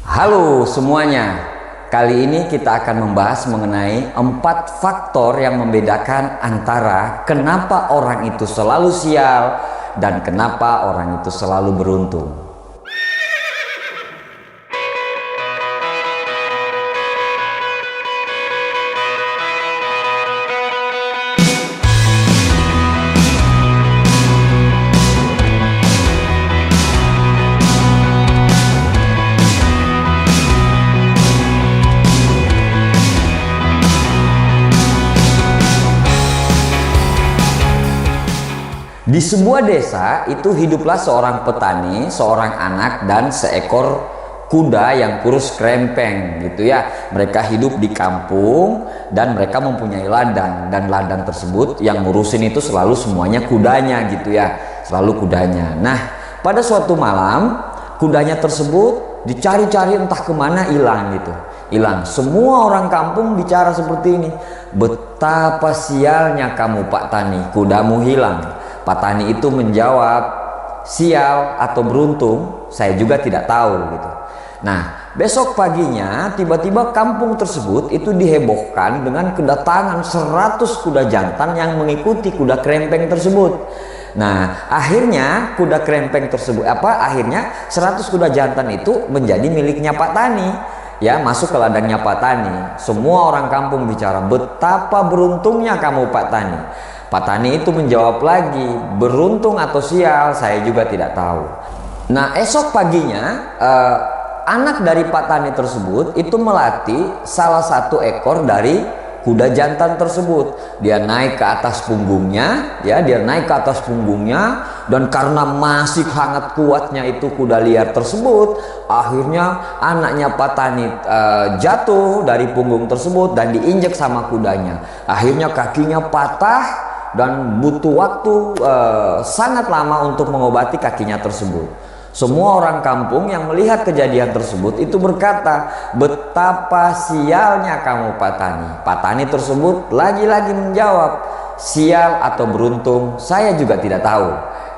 Halo semuanya, kali ini kita akan membahas mengenai 4 faktor yang membedakan antara kenapa orang itu selalu sial dan kenapa orang itu selalu beruntung. Di sebuah desa itu hiduplah seorang petani, seorang anak dan seekor kuda yang kurus krempeng gitu ya. Mereka hidup di kampung dan mereka mempunyai ladang, dan ladang tersebut yang ngurusin itu selalu semuanya kudanya gitu ya, selalu kudanya. Nah, pada suatu malam kudanya tersebut dicari-cari entah kemana, hilang gitu, hilang. Semua orang kampung bicara seperti ini, betapa sialnya kamu Pak Tani, kudamu hilang. Pak Tani itu menjawab, sial atau beruntung saya juga tidak tahu gitu. Nah, besok paginya tiba-tiba kampung tersebut itu dihebohkan dengan kedatangan 100 kuda jantan yang mengikuti kuda krempeng tersebut. Nah, akhirnya kuda krempeng tersebut akhirnya 100 kuda jantan itu menjadi miliknya Pak Tani. Ya, masuk ke ladangnya Pak Tani. Semua orang kampung bicara, betapa beruntungnya kamu Pak Tani. Pak Tani itu menjawab lagi, beruntung atau sial saya juga tidak tahu. Nah, esok paginya anak dari Pak Tani tersebut itu melatih salah satu ekor dari kuda jantan tersebut. Dia naik ke atas punggungnya, ya, dia naik ke atas punggungnya, dan karena masih hangat kuatnya itu kuda liar tersebut, akhirnya anaknya Pak Tani jatuh dari punggung tersebut dan diinjek sama kudanya. Akhirnya kakinya patah dan butuh waktu sangat lama untuk mengobati kakinya tersebut. Semua orang kampung yang melihat kejadian tersebut itu berkata, betapa sialnya kamu Pak Tani. Pak Tani tersebut lagi-lagi menjawab, sial atau beruntung saya juga tidak tahu.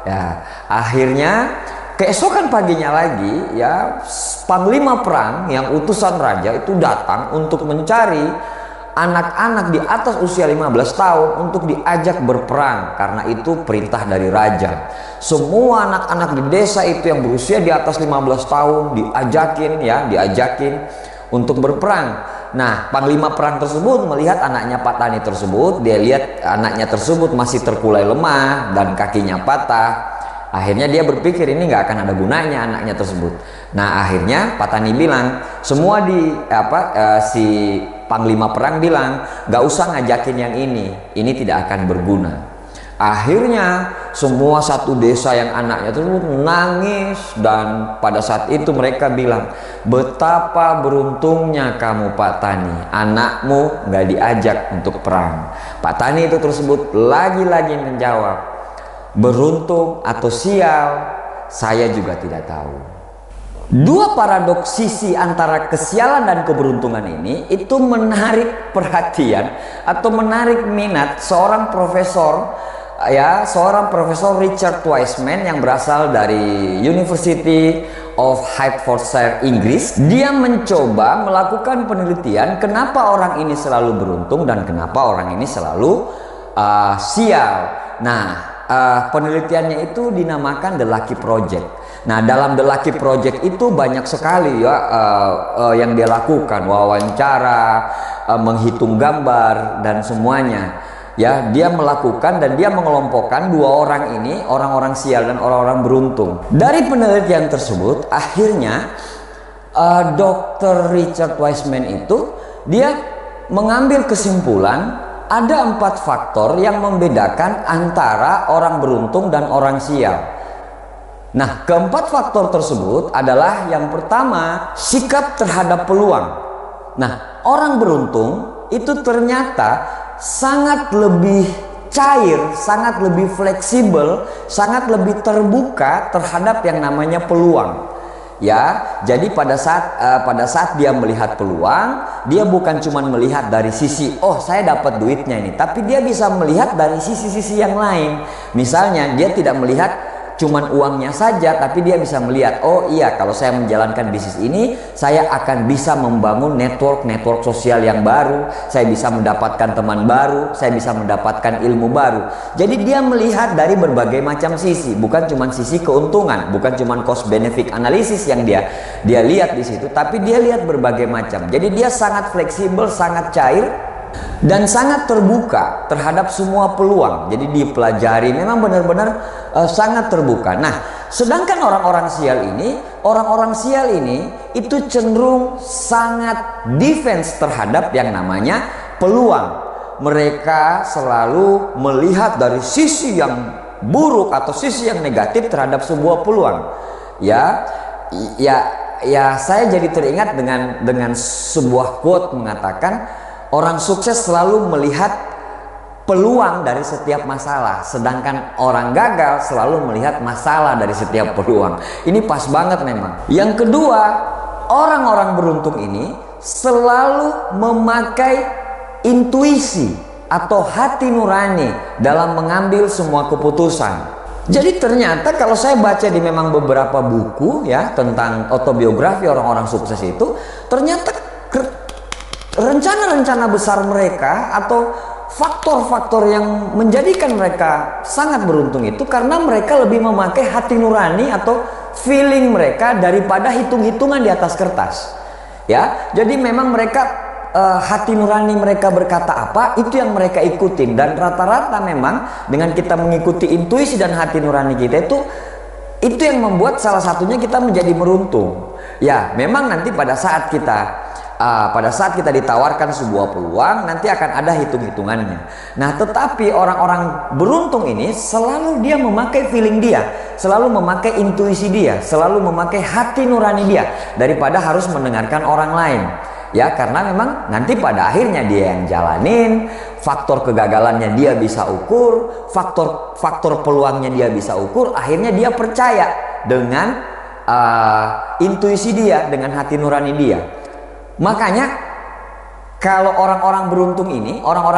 Ya, akhirnya keesokan paginya lagi, ya, panglima perang yang utusan raja itu datang untuk mencari anak-anak di atas usia 15 tahun untuk diajak berperang, karena itu perintah dari raja. Semua anak-anak di desa itu yang berusia di atas 15 tahun diajakin untuk berperang. Nah, panglima perang tersebut melihat anaknya Pak Tani tersebut, dia lihat anaknya tersebut masih terkulai lemah dan kakinya patah. Akhirnya dia berpikir ini nggak akan ada gunanya anaknya tersebut. Nah, akhirnya Pak Tani bilang, semua si panglima perang bilang, nggak usah ngajakin yang ini tidak akan berguna. Akhirnya semua satu desa yang anaknya tersebut nangis, dan pada saat itu mereka bilang, betapa beruntungnya kamu Pak Tani, anakmu nggak diajak untuk perang. Pak Tani itu tersebut lagi-lagi menjawab, beruntung atau sial saya juga tidak tahu. Dua paradoks sisi antara kesialan dan keberuntungan ini itu menarik perhatian atau menarik minat seorang profesor Richard Wiseman yang berasal dari University of Hertfordshire, Inggris. Dia mencoba melakukan penelitian kenapa orang ini selalu beruntung dan kenapa orang ini selalu sial. Nah, penelitiannya itu dinamakan The Lucky Project. Nah, dalam The Lucky Project itu banyak sekali yang dia lakukan, wawancara, menghitung gambar dan semuanya. Ya, dia melakukan dan dia mengelompokkan dua orang ini, orang-orang sial dan orang-orang beruntung. Dari penelitian tersebut, akhirnya Dr. Richard Wiseman itu dia mengambil kesimpulan ada 4 faktor yang membedakan antara orang beruntung dan orang sial. Nah, keempat faktor tersebut adalah yang pertama, sikap terhadap peluang. Nah, orang beruntung itu ternyata sangat lebih cair, sangat lebih fleksibel, sangat lebih terbuka terhadap yang namanya peluang. Ya, jadi pada saat dia melihat peluang, dia bukan cuma melihat dari sisi, oh saya dapat duitnya ini, tapi dia bisa melihat dari sisi-sisi yang lain. Misalnya dia tidak melihat cuman uangnya saja, tapi dia bisa melihat, oh iya, kalau saya menjalankan bisnis ini, saya akan bisa membangun network sosial yang baru, saya bisa mendapatkan teman baru, saya bisa mendapatkan ilmu baru. Jadi dia melihat dari berbagai macam sisi, bukan cuman sisi keuntungan, bukan cuman cost benefit analisis yang dia lihat di situ, tapi dia lihat berbagai macam. Jadi dia sangat fleksibel, sangat cair, dan sangat terbuka terhadap semua peluang. Jadi dipelajari, memang benar-benar sangat terbuka. Nah, sedangkan orang-orang sial ini itu cenderung sangat defense terhadap yang namanya peluang. Mereka selalu melihat dari sisi yang buruk atau sisi yang negatif terhadap sebuah peluang. Ya, saya jadi teringat dengan sebuah quote mengatakan, orang sukses selalu melihat peluang dari setiap masalah, sedangkan orang gagal selalu melihat masalah dari setiap peluang. Ini pas banget memang. Yang kedua, orang-orang beruntung ini selalu memakai intuisi atau hati nurani dalam mengambil semua keputusan. Jadi ternyata kalau saya baca di memang beberapa buku ya tentang autobiografi orang-orang sukses itu, ternyata rencana-rencana besar mereka atau faktor-faktor yang menjadikan mereka sangat beruntung itu karena mereka lebih memakai hati nurani atau feeling mereka daripada hitung-hitungan di atas kertas. Ya, jadi memang mereka hati nurani mereka berkata apa, itu yang mereka ikutin, dan rata-rata memang dengan kita mengikuti intuisi dan hati nurani kita itu yang membuat salah satunya kita menjadi beruntung. Ya, memang nanti pada saat kita ditawarkan sebuah peluang, nanti akan ada hitung-hitungannya. Nah, tetapi orang-orang beruntung ini selalu dia memakai feeling dia, selalu memakai intuisi dia, selalu memakai hati nurani dia daripada harus mendengarkan orang lain. Ya, karena memang nanti pada akhirnya dia yang jalanin, faktor kegagalannya dia bisa ukur, faktor peluangnya dia bisa ukur, akhirnya dia percaya dengan intuisi dia, dengan hati nurani dia. Makanya kalau orang-orang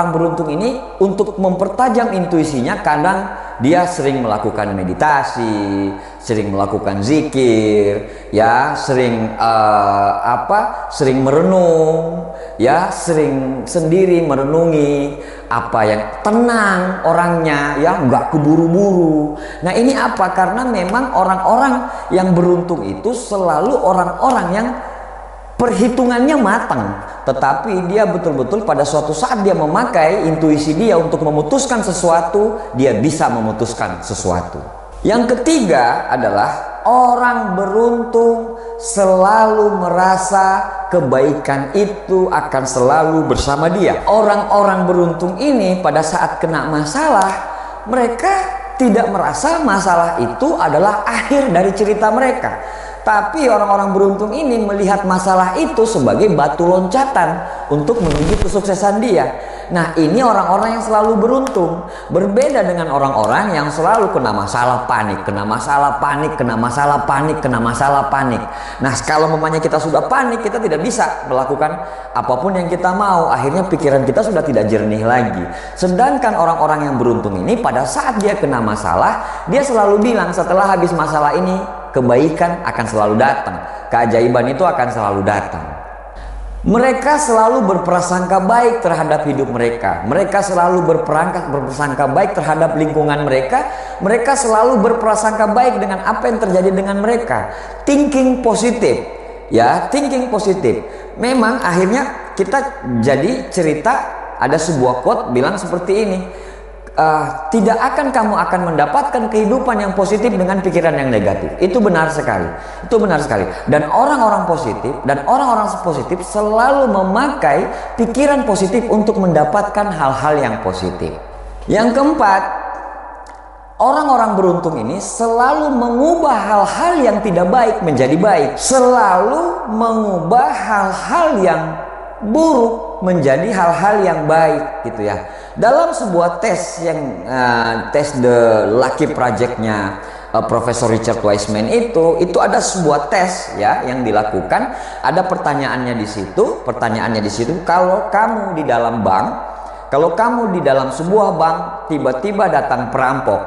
beruntung ini untuk mempertajam intuisinya, kadang dia sering melakukan meditasi, sering melakukan zikir, ya, sering merenung, ya, sering sendiri merenungi apa yang tenang orangnya, ya, nggak keburu-buru. Nah, ini apa? Karena memang orang-orang yang beruntung itu selalu orang-orang yang perhitungannya matang, tetapi dia betul-betul pada suatu saat dia memakai intuisi dia untuk memutuskan sesuatu, dia bisa memutuskan sesuatu. Yang ketiga adalah orang beruntung selalu merasa kebaikan itu akan selalu bersama dia. Orang-orang beruntung ini pada saat kena masalah, mereka tidak merasa masalah itu adalah akhir dari cerita mereka. Tapi orang-orang beruntung ini melihat masalah itu sebagai batu loncatan untuk menuju kesuksesan dia. Nah, ini orang-orang yang selalu beruntung. Berbeda dengan orang-orang yang selalu kena masalah panik, kena masalah panik, kena masalah panik, kena masalah panik. Nah, kalau memangnya kita sudah panik, kita tidak bisa melakukan apapun yang kita mau. Akhirnya pikiran kita sudah tidak jernih lagi. Sedangkan orang-orang yang beruntung ini pada saat dia kena masalah, dia selalu bilang setelah habis masalah ini, kebaikan akan selalu datang, keajaiban itu akan selalu datang. Mereka selalu berprasangka baik terhadap hidup mereka. Mereka selalu berprasangka baik terhadap lingkungan mereka. Mereka selalu berprasangka baik dengan apa yang terjadi dengan mereka. Thinking positif, ya, thinking positif. Memang akhirnya kita jadi cerita, ada sebuah quote bilang seperti ini. Tidak akan kamu akan mendapatkan kehidupan yang positif dengan pikiran yang negatif. Itu benar sekali. Itu benar sekali. Dan orang-orang positif dan orang-orang positif selalu memakai pikiran positif untuk mendapatkan hal-hal yang positif. Yang keempat, orang-orang beruntung ini selalu mengubah hal-hal yang tidak baik menjadi baik. Selalu mengubah hal-hal yang buruk menjadi hal-hal yang baik, gitu ya. Dalam sebuah tes yang tes The Lucky Project-nya Profesor Richard Wiseman itu ada sebuah tes ya yang dilakukan. Ada pertanyaannya di situ. Pertanyaannya di situ, kalau kamu di dalam bank, kalau kamu di dalam sebuah bank, tiba-tiba datang perampok,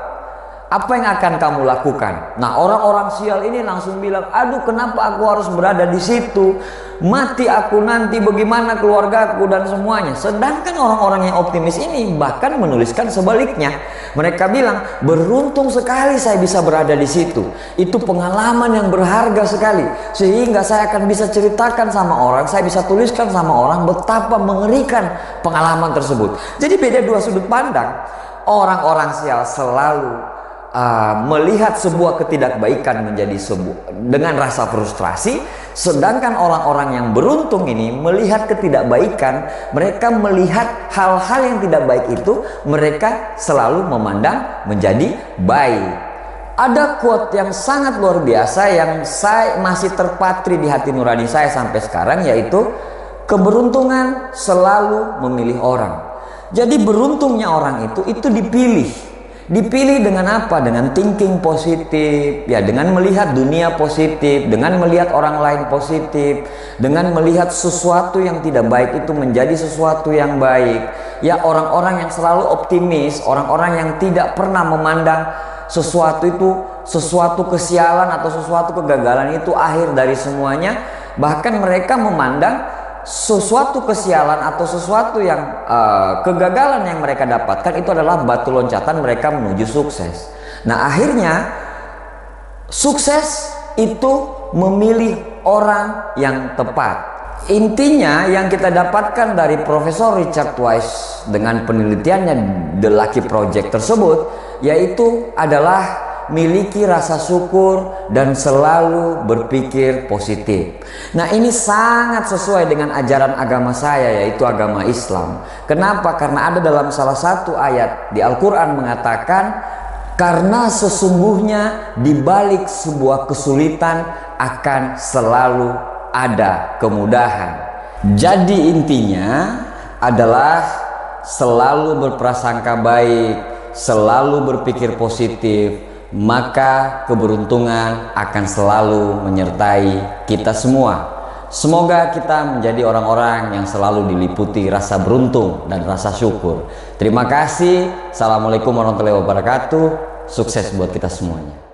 Apa yang akan kamu lakukan? Nah, orang-orang sial ini langsung bilang, aduh kenapa aku harus berada di situ? Mati aku nanti, bagaimana keluargaku dan semuanya. Sedangkan orang-orang yang optimis ini bahkan menuliskan sebaliknya. Mereka bilang, beruntung sekali saya bisa berada di situ. Itu pengalaman yang berharga sekali. Sehingga saya akan bisa ceritakan sama orang, saya bisa tuliskan sama orang betapa mengerikan pengalaman tersebut. Jadi beda dua sudut pandang. Orang-orang sial selalu melihat sebuah ketidakbaikan menjadi sebuah dengan rasa frustrasi, sedangkan orang-orang yang beruntung ini melihat ketidakbaikan, mereka melihat hal-hal yang tidak baik itu, mereka selalu memandang menjadi baik. Ada quote yang sangat luar biasa yang saya masih terpatri di hati nurani saya sampai sekarang, yaitu keberuntungan selalu memilih orang. Jadi beruntungnya orang itu dipilih. Dipilih dengan apa? Dengan thinking positif, ya, dengan melihat dunia positif, dengan melihat orang lain positif, dengan melihat sesuatu yang tidak baik itu menjadi sesuatu yang baik. Ya, orang-orang yang selalu optimis, orang-orang yang tidak pernah memandang sesuatu itu, sesuatu kesialan atau sesuatu kegagalan itu akhir dari semuanya. Bahkan mereka memandang sesuatu kesialan atau sesuatu yang kegagalan yang mereka dapatkan itu adalah batu loncatan mereka menuju sukses. Nah, akhirnya sukses itu memilih orang yang tepat. Intinya yang kita dapatkan dari Profesor Richard Weiss dengan penelitiannya The Lucky Project tersebut, yaitu adalah miliki rasa syukur dan selalu berpikir positif. Nah, ini sangat sesuai dengan ajaran agama saya, yaitu agama Islam. Kenapa? Karena ada dalam salah satu ayat di Al-Quran mengatakan, karena sesungguhnya di balik sebuah kesulitan akan selalu ada kemudahan. Jadi intinya adalah selalu berprasangka baik, selalu berpikir positif, maka keberuntungan akan selalu menyertai kita semua. Semoga kita menjadi orang-orang yang selalu diliputi rasa beruntung dan rasa syukur. Terima kasih. Assalamualaikum warahmatullahi wabarakatuh. Sukses buat kita semuanya.